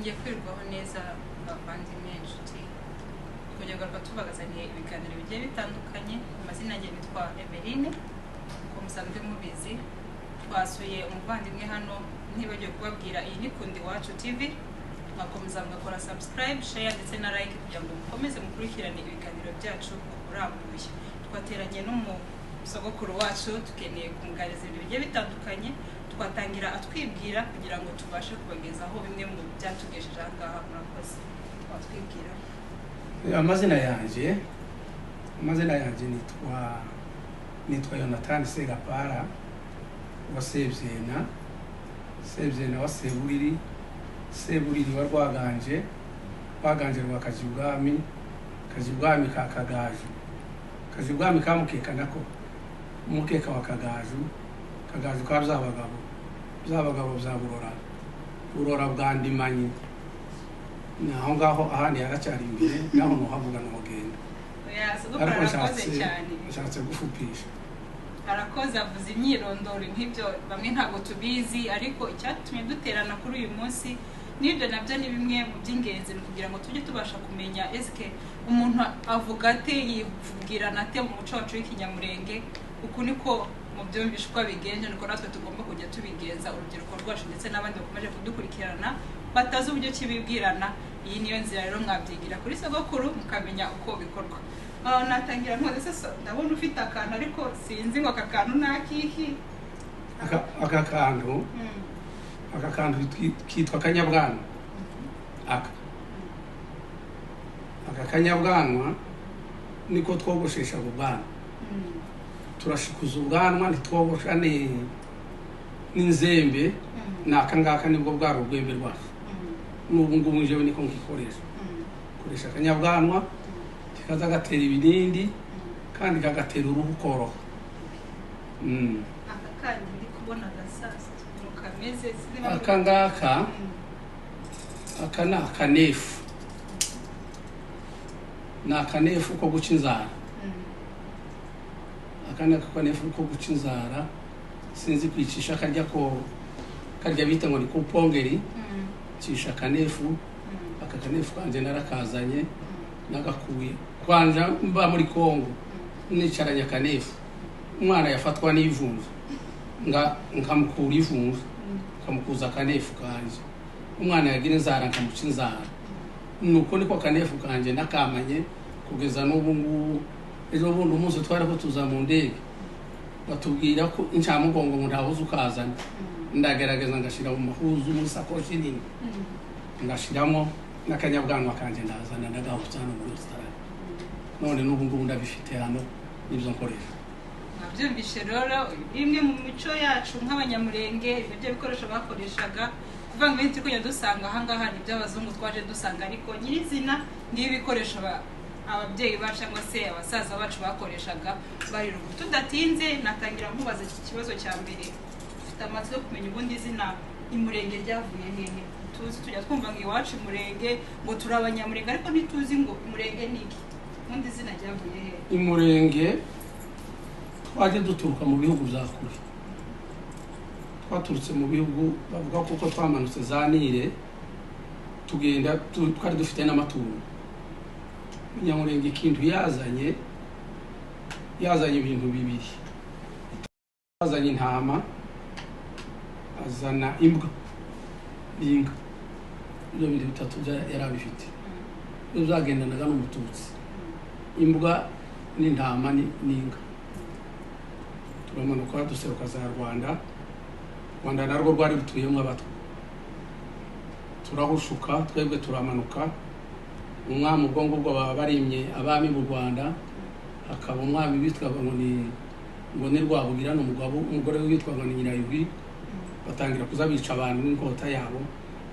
Mwongeye kwirwaho neza bavandimwe inshuti. Twongeye kugaruka tubagazaniye ibiganiro bigiye bitandukanye. Amazina yanjye nitwa Emeline, uko musanzwe mubizi. Twasuye umuvandimwe hano, ntibagiye kubabwira iyi ni Kundi Iwacu TV. Mwakomeza mugakora subscribe, share ndetse na like kugira ngo mukomeze mukurikirane ibiganiro byacu kurambuye. Twateranye n'umusogokuru wacu, tukeneye kumugariza ibintu bigiye bitandukanye. Twatangira atwibwira kugira ngo tubashe kubagezaho bimwe mu byatugejeje aha ngaha. Murakoze. Twatwibwira. Amazina yanjye nitwa Yonatani Segapara wa Sebyena wa Seburiri wa Rwaganje rwa Kajibwami ka Kagaju, Kajibwami ka Mukeka nako Mukeka wa Kagaju ka Byabagabo bya Burora bwa Ndimanyi. Naho ngaho ahandi yaracyari imbere, naho nuhavuga n'umugenda. Ariko nshatse gufupisha. Arakoze avuze imyirondoro nk'ibyo bamwe ntago tubizi, ariko icyatumye duterana kuri uyu munsi nibyo nabyo ni bimwe mu by'ingenzi kugira ngo tujye tubasha kumenya eske umuntu avuga ate, yivugirana ate mu muco wacu w'ikinyamurenge. Uku niko mu byumvisho kwa bigenje, niko natwe tugomba kujya tubigenza urubyiruko rwacu ndetse n'abandi bakomeje kudukurikirana batazi uburyo kibibwirana. Iyi niyo nzira rero mwabyigira kuri sogokuru mukamenya uko bikorwa. Natangira none se ndabona ufite akantu, ariko sinzi ngo aka kantu nakihi. Aka kantu kitwa kanyabwanwa. Aka kanyabwanwa niko twogoshesha ubwanwa. Turashikuza ubwanwa, ntitwogosha n'inzembe. Naka ngaka nibwo bwari urwembe rwacu. N'ubu ngubu njewe niko nkikoresha. Koresha kanyabwanwa kikaza gatera ibinindi kandi kagatera uruhu koroha. Aka kandi ndi kubona gasasa mukameze aka ngaka aka ni akanefu. Ni akanefu ko guca inzara. Aka ni akanefu ko guca inzara. Sinzi kwicisha karya bita ngo ni kupongeri. Cisha akanefu. Aka kanefu kanje narakazanye nagakuye kwanja mba muri Kongo, nicaranye akanefu. Umwana yafatwa n'ivumvu nkamukura ivumvu, nkamukuza akanefu kanje. Umwana yagira inzara nkamuca inzara. Nuko niko akanefu kanje nakamanye kugeza n'ubu ngubu. Ejo bundi umunsi twari ko tuza mu ndege batubwira ko incamugongo ngo ntabuze ukazana. Ndagerageza ngashira mu mahuzu muri sakoshi nini, ngashiramo n'akanyabwanwa kanje ndazana ndagahutana muri restaurant. None n'ubu ngubu ndabifite hano nibyo nkoresha. Nabyumvishe rero imwe mu mico yacu nk'abanyamurenge, ibyo bikoresho bakoreshaga kuva ngo inti kujya dusanga aha ngaha ni by'abazungu twaje dusanga, ariko nyirizina n'ibi bikoresho ababyeyi bacu cyangwa se abasaza bacu bakoreshaga bari rugo. Tudatinze natangira nkubaza iki kibazo cya mbere. Ufite amatsiko yo kumenya ubundi izina imurenge ryavuye hehe? Tuzi tujya twumva ngo iwacu imurenge, ngo turi abanyamurenge, ariko ntituzi ngo imurenge ni iki. Ubundi izina ryavuye hehe? Imurenge twaje duturuka mu bihugu bya kure. Twaturutse mu bihugu bavuga kuko twamanutse za Nile tugenda twari dufite n'amatungo. Nyamurenge ikintu yazanye ibintu bibiri. Yazanye intama, azana imbwa n'inka. Ibyo bintu bitatu yarabifite. Uzagendanaga n'umututsi. Imbwa n'intama n'inka. Turamanuka duseruka za Rwanda narwo rwari rutuyemo abatwa. Turahushuka twebwe turamanuka. Umwami ubwo ngubwo barimye abami mu Rwanda, hakaba umwami witwaga ngo ni Rwabugira n'umugabo umugore witwaga ni Nyirayuhi. Batangira kuzabica abantu n'inkota yabo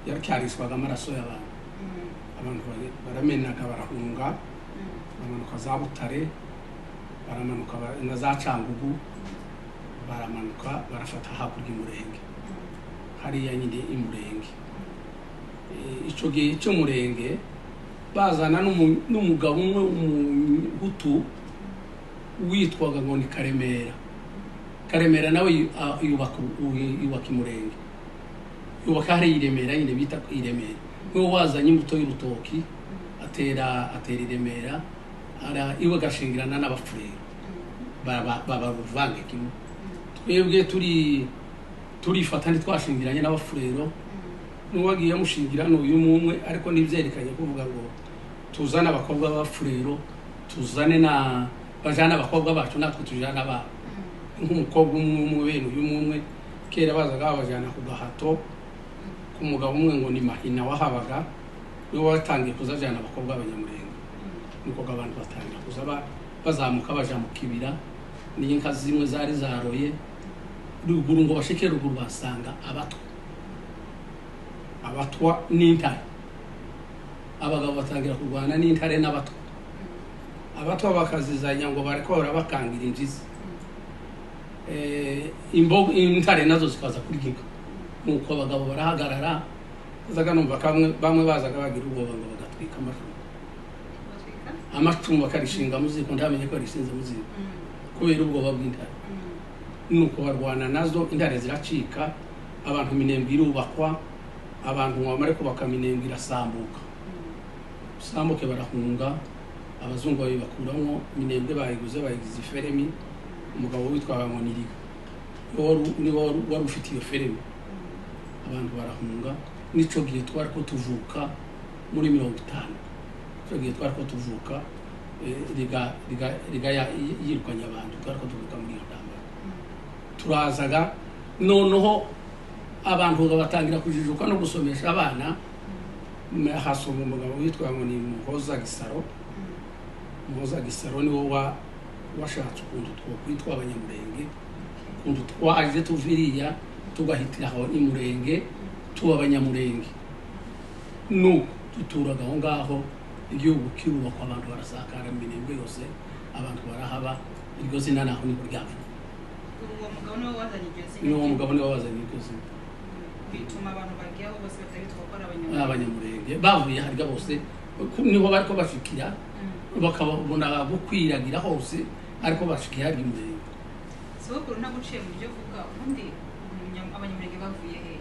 yaracyariswaga amaraso y'abantu. Abantu baramenaga barahunga, baramanuka za Butare, baramanuka na za Cangugu, baramanuka barafata hakurya imurenge. Hariya nyine imurenge. Ico gihe cyo murenge bazana n'umugabo umwe w'umuhutu witwaga ngo ni Karemera nawe yubaka imurenge. yubaka hari iremera nyine bita iremera niwe wazanye imbuto y'urutoki atera iremera ara iwe gashingirana n'abafurero baba ruvange kimwe twebwe turifata ntitwashingiranye n'abafurero n'uwagiye mushingira n'uyu mumwe ariko nivyerekanye kuvuga ngo tuzana abakobwa b'abafurero tuzane na bajana abakobwa bacu natwe tujana aba nk'umukobwa umwe bene uyu mumwe kera bazaga babajana ku gahato ku mugabo umwe ngo ni Mahina wahabaga niwe watangiye kuzajana abakobwa b'abanyamurenge niko abantu batangira kuza bazamuka baja mu kibira n'inka zimwe zari zaroye ruguru ngo bashike ruguru basanga abatwa n'intare abagabo batangira kurwana n'intare n'abatwa abatwa bakazizanya ngo bariko barabakangira injizi intare nazo zikaza kurya nuko abagabo barahagarara zaga numva bamwe bazaga bagira ubwoba ngo bagatwika amacumu bakarishinga muziko ntamenye ko rishinze muziko kubera ubwoba bw'intare nuko barwana nazo intare ziracika abantu minembwe irubakwa abantu bamare kubaka minembwe irasambuka sambuke barahunga abazungu babibakuramo minembwe bayiguze bayigize iferemi umugabo witwa Ngoniriga wari ufite iyo feremi abantu barahunga nico gihe twari ko tuvuka muri 50 cyo gihe twari ko tuvuka riga yirukanya abantu twari ko tuvuka muri iyo ntambara turazaga noneho abantu batangira kujijuka no gusomesha abana hasoma umugabo witwa ni Muhoza Gisaro niwo washatse ukuntu twokwitwa abanyamurenge ukuntu twaje tuviriya tugahitira aho imurenge tuba abanyamurenge nuko tuturaga aho ngaho igihugu kirubakwa abantu barasakara minembwe yose abantu barahaba iryo zina naho niko ryavuye uwo mugabo niwe wazanye iryo zina bituma abantu bagiyeho bose batabitwa ko ari abanyamurenge bavuye harya bose niho bariko bashikira bakabona bukwiragira hose ariko bashikira harya imurenge sokuru naguciye mu byo vuga ubundi abanyamurenge bavuye he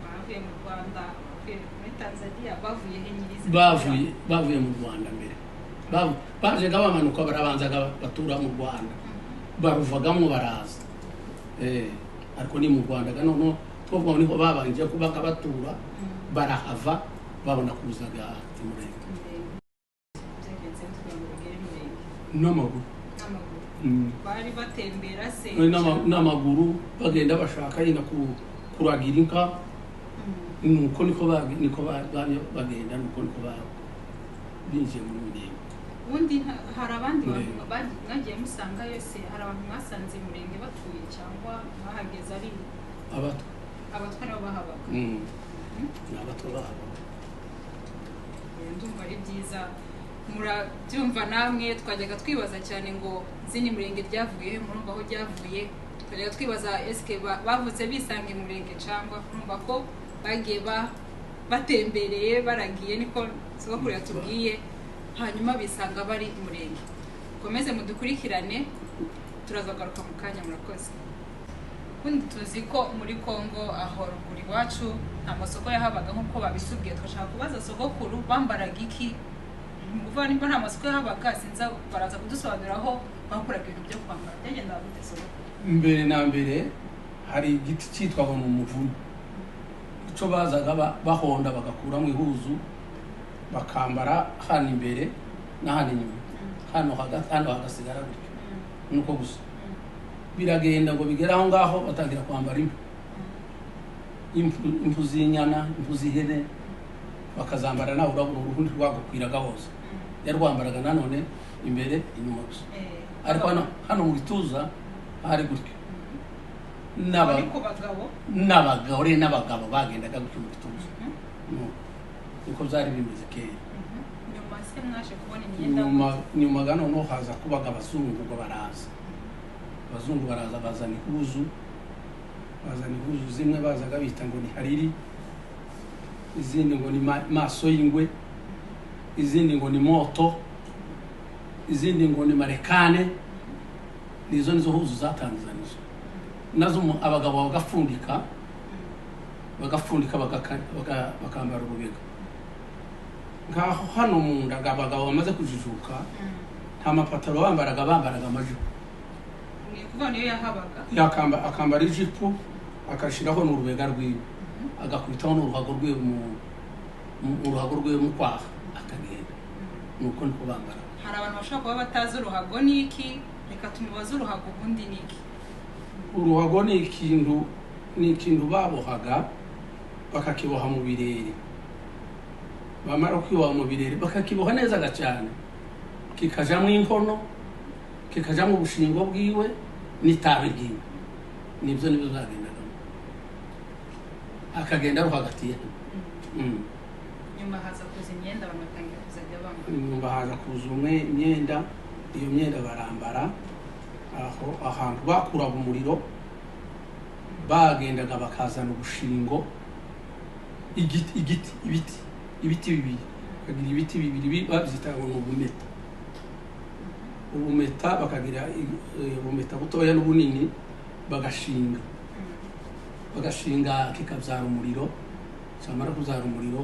bavuye mu Rwanda bavuye muri Tanzania bavuye he nyirizi bavuye mu Rwanda mbere baje gabamanuka barabanzaga batura mu Rwanda baruvagamwe baraza ariko ni mu Rwanda none twovuga niho babanje kubaka batura barahava babona kuzaga imurenge n'amaguru bari batembera se n'amaguru bagenda bashaka yina kuragira inka nuko niko bagenda nuko binjiye mu mirenge ubundi hari abandi bantu mwagiye musanga yose hari abantu mwasanze imurenge batuye cyangwa bahageze ari abatwa nabo bahabaga abatwa bahabaga ndumva ari byiza murabyumva namwe twajyaga twibaza cyane ngo zini murenge ryavuye murumva aho ryavuye twajyaga twibaza eske bavutse bisanga imurenge cyangwa murumva ko bagiye batembereye baragiye niko sogokuru yatubwiye hanyuma bisanga bari imurenge komeze mudukurikirane turazagaruka mu kanya murakoze ubundi tuzi ko muri Kongo aho ruguru iwacu nta masoko yahabaga nk'uko babisubwiye twashaka kubaza sogokuru bambaraga iki nguva nimba nta masoko yahabaga sinza baraza kudusobanurira aho bakuraga ibintu byo kwambara byagenda gute sogokuru mbere na mbere hari igiti cyitwaga mu muvumu ico bazaga bahonda bagakuramo ihuzu bakambara hano imbere na hano inyuma hano hagasigara gutyo nuko gusa biragenda ngo bigera aho ngaho batangira kwambara impu z'inyana impu z'ihene bakazambara nawe urabona uruhundi rwagukwiraga hose yarwambaraga nanone imbere inyuma gusa ariko hano mu gituza hari gutyo n'abagore n'abagabo bagendaga gutyo mu gituza niko byari bimeze kera nyuma noneho haza kubaga abazungu baraza bazana ihuzu zimwe bazaga bita ngo ni hariri izindi ngo ni maso y'ingwe izindi ngo ni moto izindi ngo ni marekane nizo huzu zatangizanije nazo abagabo bagafundika bagapfundika bakambara urubega ngaho hano mu nda abagabo bamaze kujijuka nta mapataro bambaraga amajipo ni kuvuga niyo yahabaga akambara ijipo akashiraho n'urubega rwiwe agakubitaho n'uruhago rwiwe mu ruhago rwiwe mu kwaha akagenda nuko niko bambara. Hari abantu bashobora kuba batazi uruhago niki, reka tumubaze uruhago ubundi niki. Uruhago ni ikintu babohaga bakakiboha mu birere, bamara kwiboha mu birere bakakiboha neza cyane, kikajamo inkono, kikajamo ubushingo bwiwe n'itabi ryiwe, nibyo zagendagamo akagenda ruhagatiye. Nyuma haza kuza imyenda bamatangira kuzajya bambara. Nyuma haza kuza imyenda, iyo myenda barambara aho ahantu bakuraga umuriro bagendaga bakazana ubushingo, ibiti bibiri, bakagira ibiti bibiri babyitaga ngo ubumeta. Ubumeta bakagira ubumeta butoya n'ubunini bagashinga kikabyara umuriro, cyamara kubyara umuriro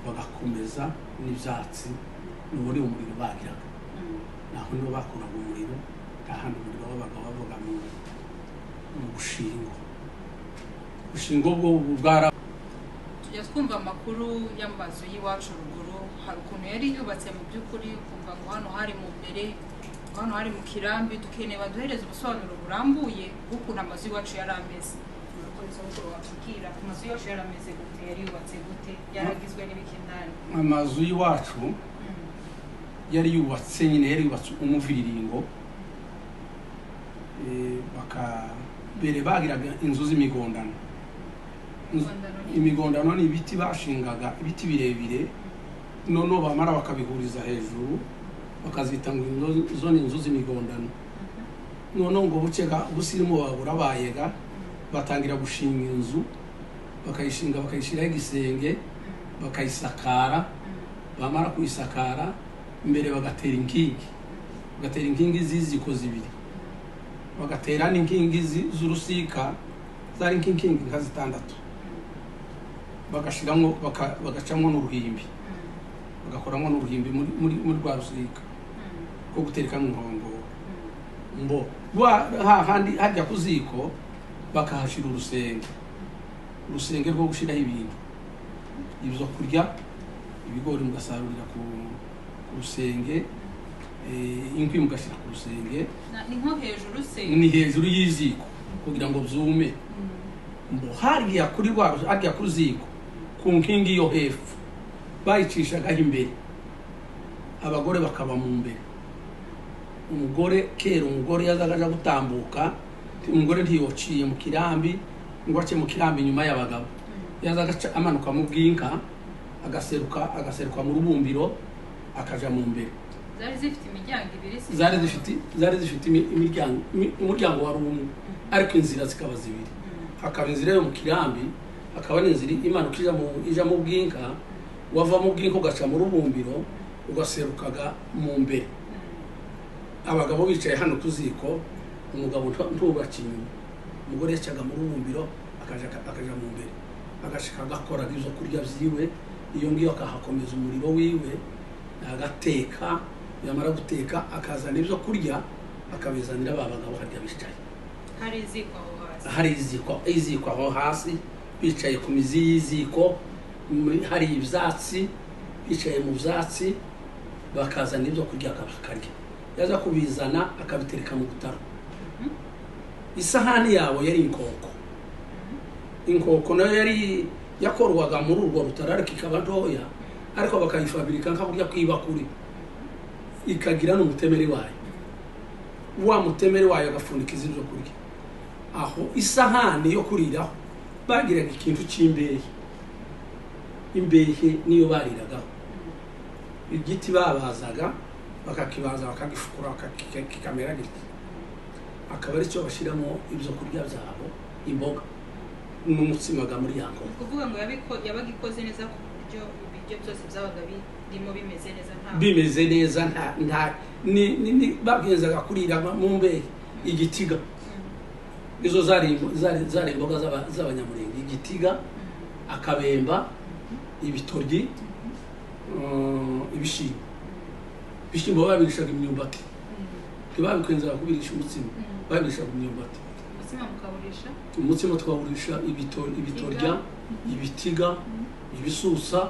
bagakomeza n'ibyatsi n'uburi umuriro bagiraga. Naho nibo bakuraga umuriro, ahandi umuriro wabaga bavuga mu bushingo bwo bwara. Tujya twumva amakuru y'amazu y'iwacu ruguru, hari ukuntu yari yubatse mu by'ukuri, ukumva ngo hano hari mu mbere, hano hari mu kirambi, dukeneye baduhereza ubusobanuro burambuye bw'ukuntu amazu y'iwacu yari ameze. Amazu yose yari ameze gute, yari yubatse gute, yaragizwe n'ibikindani? Amazu y'iwacu yari yubatse nyine, yari yubatse umuviriringo, bakabere bagiraga inzu z'imigondano. Imigondano ni ibiti bashingaga, ibiti birebire, noneho bamara bakabihuriza hejuru bakazita ngo izo ni inzu z'imigondano. Noneho ngo bucega busirimo baburabayega batangira gushinga inzu, bakayishyiraho igisenge, bakayisakara, bamara kuyisakara mbere bagatera inkingi z'iziko zibiri, bagatera n'inkingi z'urusika, zari inkingi nka 6, bagacamo n'uruhimbi, bagakoramo n'uruhimbi muri rwa rusika ko guterekamo inkongoro. Mbo hahandi hajya ku ziko bakahashira urusenge rwo gushiraho ibintu, ibyo kurya, ibigori mugasarurira ku rusenge, inkwi mugashyira ku rusenge, ni nko hejuru se, ni hejuru y'iziko kugira ngo byume. Mbo hariya ku ziko ku nkingi yo hepfo bayicishagaho imbere, abagore bakaba mu mbere. Umugore yazaga gutambuka, umugore ntiyociye mu kirambi ngo ace mu kirambi nyuma y'abagabo, yazaga amanuka mu bwinka agaseruka mu rubumbiro akaja mu mbere. Zari zifite imiryango ibiri, zari zifite umuryango wari umwe, ariko inzira zikaba zibiri. Hakaba inzira yo mu kirambi, hakaba n'inzira imanuka ija mu bwinka, wava mu bwinka ugaca mu rubumbiro ugaserukaga mu mbere. Abagabo bicaye hano ku ziko, umugabo ntubaca inyuma, umugore yacaga mu rubumbiro akaja mu mbere, agashika agakora ibyo kurya byiwe, iyo ngiyo akahakomeza umuriro wiwe, agateka, yamara guteka akazana ibyo kurya akabizanira abagabo harya bicaye. Hari iziko aho hasi bicaye ku mizi y'iziko, hari ibyatsi, bicaye mu byatsi bakazana ibyo kurya akabakarya, yaza kubizana akabitereka mu butaro. Isahani yabo yari inkoko nayo yari yakorwaga muri urwo rutaro, ariko ikaba ntoya, ariko bakayifabirika nka burya kwibakuri, ikagira n'umutemeri wayo, wa mutemeri wayo agapfundikiza ibyo kurya. Aho isahani yo kuriraho bagiraga ikintu cy'imbehe, imbehe niyo bariragaho, igiti babazaga bakakibaza bakagifukura kikamera gitya, akaba ari cyo bashyiramo ibyo kurya byabo, imboga n'umutsima muri yango. Kuvuga ngo yabaga ikoze neza ku buryo ibiryo byose byabaga birimo bimeze neza, nta babwizaga kurira mu mbehe igitiga. Izo zari imboga z'abanyamurenge, igitiga, akabemba, ibitoryi, ibishimbo babirishaga imyumbati. Ntibabikwenza kubirisha umutsima, babirishaga imyumbati. umutsima mukaburisha? Umutsima twawurisha ibitorya, ibitiga, ibisusa,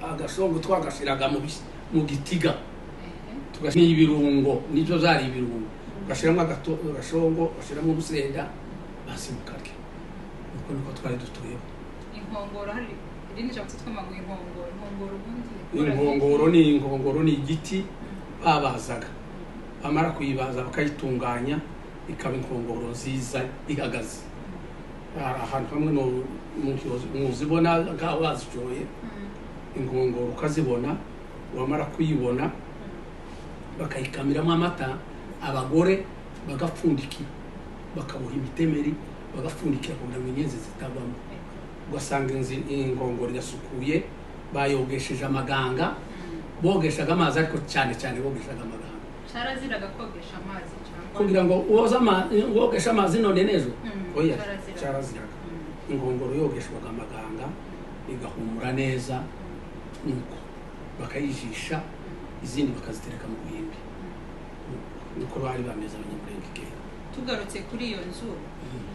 agashongo twagashiraga mu gitiga, tugashira ibirungo, nibyo zari ibirungo, ugashiramo agashongo, ugashiramo urusenda, basi mukarya. Uko niko twari dutuyeho. Inkongoro hari irindi jambo twitwa ngo inkongoro. Inkongoro ni igiti babazaga, bamara kuyibaza bakayitunganya ikaba inkongoro nziza ihagaze. Ahantu hamwe muzibona ngaho bazishoye inkongoro ukazibona, wamara kuyibona bakayikamiramo amata, abagore bagapfundikira, bakaboha imitemeri bagapfundikira kugira ngo inyenzi zitabamo. Ugasanga inkongoro irasukuye, bayogesheje amaganga, bogeshaga amazi, ariko cyane bogeshaga amaganga. Caraziraga kogesha amazi cyangwa kugira ngo wogesha amazi none nejo. Oya, caraziraga. Inkongoro yogeshwaga amaganga igahumura neza, nuko bakayijisha, izindi bakazitereka mu buhimbi. Nuko bari bameze abanyamurenge kera. Tugarutse kuri iyo nzu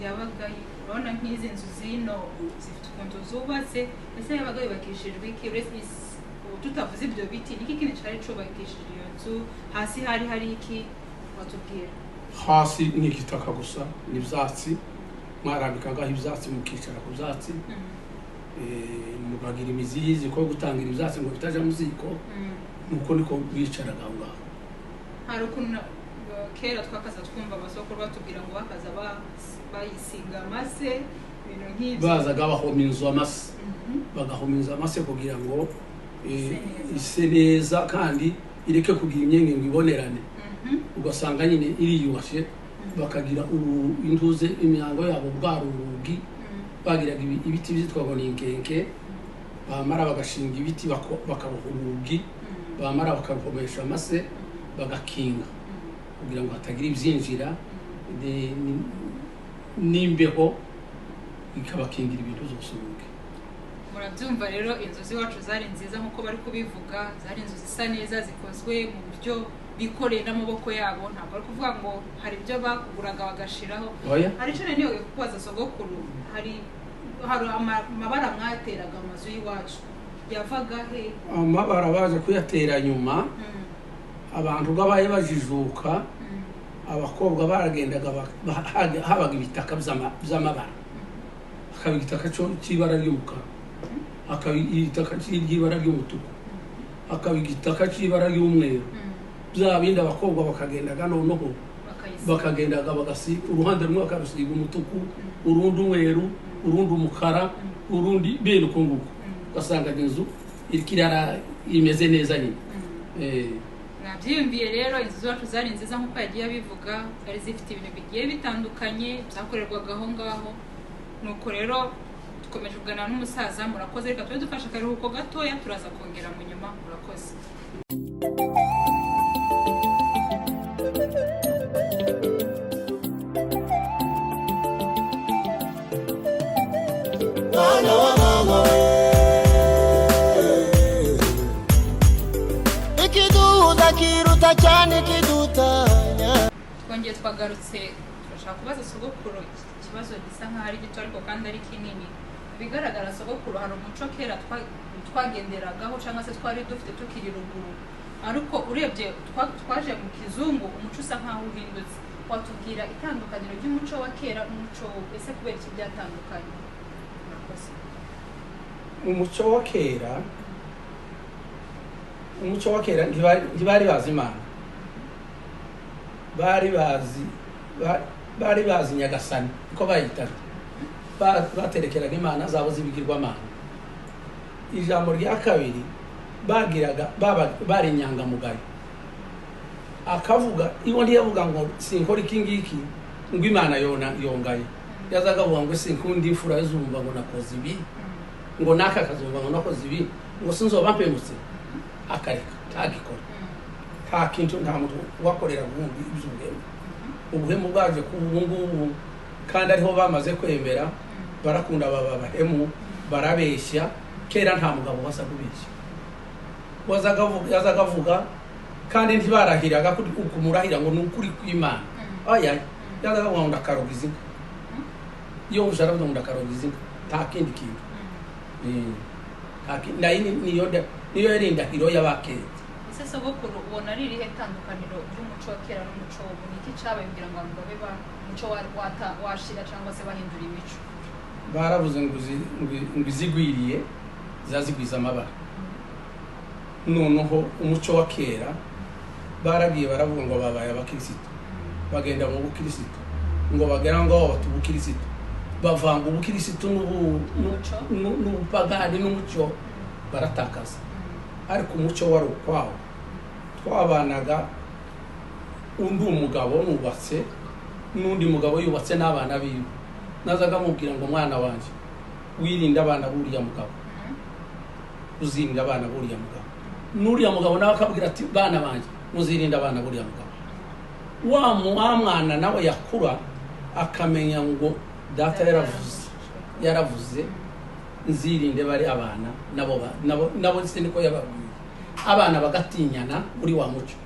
yabaga, urabona nk'izi nzu zino zifite ukuntu zubatse, ese yabaga yubakishijwe iki? Tutavuze ibyo biti, niki kintu cyari cubakishije iyo nzu? Hasi hari iki watubwira? Hasi ni igitaka gusa, n'ibyatsi, mwarambikagaho ibyatsi mukicara ku byatsi, mubagira imizizi ko gutangira ibyatsi ngo bitaja mu ziko, nuko niko bicaraga aho ngaho. Hari ukuntu kera twakaza twumva abasokuru batubwira ngo bakaza bayisiga amase, ibintu nk'ibyo. Bazaga bahoma inzu amase, bagahoma inzu amase kugira ngo ise neza kandi ireke kugira imyenge ngo ibonerane. Ugasanga nyine iriyubashe, bakagira intuze imyango yabo bwa rurugi, bagiraga ibiti byitwaga n'inkenke, bamara bagashinga ibiti bakaboha urugi, bamara bakaruhomesha amase, bagakinga kugira ngo hatagira ibyinjira, n'imbeho ikabakingira ibintu zose urugi. Murabyumva rero, inzu z'iwacu zari nziza nk'uko bari kubivuga, zari inzu zisa neza, zikozwe mu buryo bikoreye n'amaboko yabo. Ntabwo ari kuvuga ngo hari ibyo bakuguraga bagashiraho. Hari icyo niyo kubaza sogokuru, hari amabara mwateraga amazu y'iwacu yavaga he? Amabara baje kuyatera nyuma, abantu babaye bajijuka, abakobwa baragendaga habaga ibitaka by'amabara, hakaba igitaka cy'ibara ry'umukara, hakaba igitaka cy'ibara ry'umutuku, hakaba igitaka cy'ibara ry'umweru. Bya bindi abakobwa bakagendaga noneho bakagendaga bagasiga uruhande rumwe bakarusiga umutuku, urundi umweru, urundi umukara, urundi bene uko nguko. Ugasanga inzu irikirara imeze neza nyine. Nabyiyumviye rero, inzu zacu zari nziza nk'uko yagiye abivuga, zari zifite ibintu bigiye bitandukanye byakorerwaga aho ngaho. Nuko rero dukomeje kuganira n'umusaza. Murakoze, reka tube dufashe akaruhuko gatoya, turaza kongera mu nyuma. Murakoze. Twongeye twagarutse, turashaka kubaza sogokuru ikibazo gisa nk'aho ari gito ariko kandi ari kinini. Bigaragara sogokuru, hari umuco kera twagenderagaho cyangwa se twari dufite tukiri ruguru, ariko urebye twaje mu kizungu, umuco usa nk'aho uhindutse. Watubwira itandukaniro ry'umuco wa kera n'umuco ese kubera iki byatandukanye? Murakoze. Umuco wa kera ntibari bazi Imana, bari bazi Nyagasani uko bayitaga, baterekeraga Imana zabo z'ibigirwamana. Ijambo rya kabiri bagiraga bari inyangamugayo, akavuga iyo ndiyavuga ngo sinkora iki ngiki ngo Imana yongaye, yazaga avuga ngo sinkundi imfura zumva ngo nakoze ibi, ngo naka kazumva ngo nakoze ibi, ngo sinzoba mpemutse, akareka ntagikora. Nta kintu, nta muntu wakorera ubundi iby'ubwenge. ubuhemu bwaje ku ngubu kandi ariho bamaze kwemera barakunda baba bahemu barabeshya kera nta mugabo wasa kubeshya wazaga vuga kandi ntibarahiraga kumurahira ngo nukuri kw'Imana aya yazaga ngo ndakarogiza yo usharavuga ngo ndakarogiza nta kindi kintu niyo yerinda hiro y'abakera. Ese sogokuru ubona ari irihe tandukaniro ry'umuco wa kera n'umuco w'ubu niki cyabaye kugira ngo abantu babe umuco washira cyangwa se bahindura imico? Baravuze ngo izigwiriye zazigwiza amabara. Noneho umuco wa kera baragiye baravuga ngo babaye abakirisitu bagenda mu bukirisitu ngo bagera ngo batubukirisitu bavanga ubukirisitu n'ubupagani n'umuco baratakaza, ariko umuco wari ukwawo. Twabanaga undi umugabo nubatse n'undi mugabo yubatse n'abana biwe, nazaga mubwira ngo mwana wanje wirinda abana buriya mugabo, uzirinda abana buriya mugabo. N'uriya mugabo nawe akabwira ati bana banje muzirinda abana buriya mugabo. Wa mwana nawe yakura akamenya ngo data yaravuze nzirinde bari abana nabo se niko yababwiye. Abana bagatinyana muri wa muco,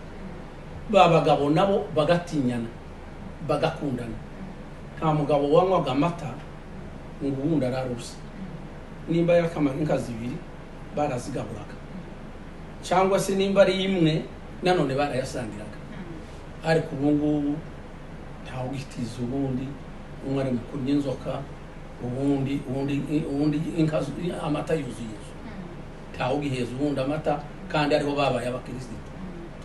babagabo nabo bagatinyana bagakundana. Nta mugabo wanywaga amata ngo ubundi ararusa, nimba yakamara inka zibiri barazigaburaga, cyangwa se nimba ari imwe nanone barayasangiraga. Ariko ubu ngubu ntawe ugitiza ubundi, umwe ari mukuru n'inzoka, ubundi inka amata yuzuye, ntawe ugiheza ubundi amata kandi ariho babaye abakirisitu.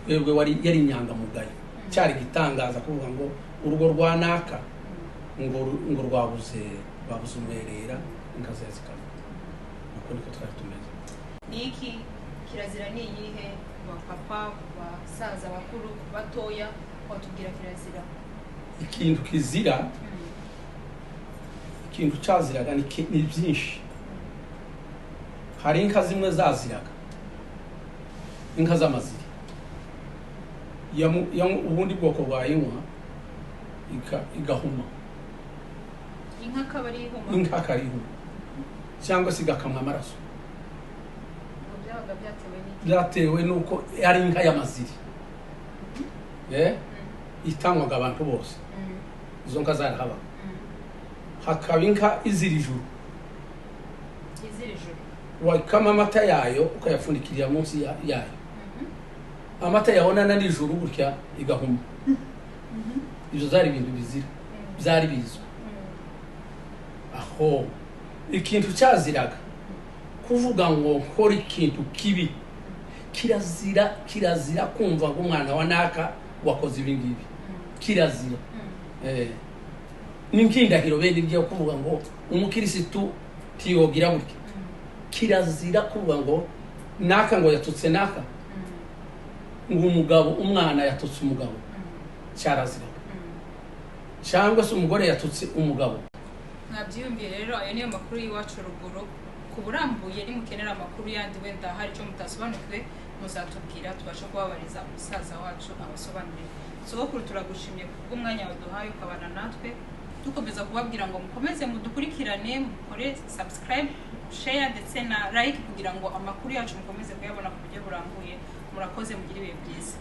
Twebwe yari inyangamugayo, cyari gitangaza kuvuga ngo urugo rwa naka ngo rwabuze umwerera inka zikava. Uko niko twari tumeze. Niki kirazira ni iyihe ba papa basaza bakuru batoya watubwira kirazira? Ikintu kizira ikintu cyaziraga ni byinshi. Hari inka zimwe zaziraga, inka z'amaziri ubundi bwoko bwayinwa igahuma, inka karihuma cyangwa se igakamwa amaraso. Byatewe nuko ari inka y'amaziri itangwaga abantu bose. Izo nka zarahaba. Hakaba inka izira ijuru, wakama amata yayo ukayapfundikirira munsi yayo, amata yabonana n'ijuru gutya igahuma. Ibyo zari ibintu bizira, byari bizwa. Aho ikintu cyaziraga kuvuga ngo nkora ikintu kibi, kirazira kumva ngo umwana wa naka wakoze ibi ngibi, kirazira. N'indahiro bene ibyo kuvuga ngo umukirisitu tiyogira gutya, kirazira kuvuga ngo naka ngo yatutse naka, ngo umwana yatutse umugabo, cyarazira. Cyangwa se umugore yatutse umugabo. Mwabyiyumviye rero, ayo niyo makuru y'iwacu ruguru. Ku burambuye nimukenera amakuru yandi wenda hari icyo mutasobanukiwe muzatubwira tubasha kubabariza umusaza wacu abasobanurire. Sogokuru turagushimye kubw'umwanya waduhaye ukabana natwe, dukomeza kubabwira ngo mukomeze mudukurikirane, mukore subscribe, share ndetse na like kugira ngo amakuru yacu mukomeze kuyabona ku buryo burambuye. Murakoze, mugire ibihe byiza.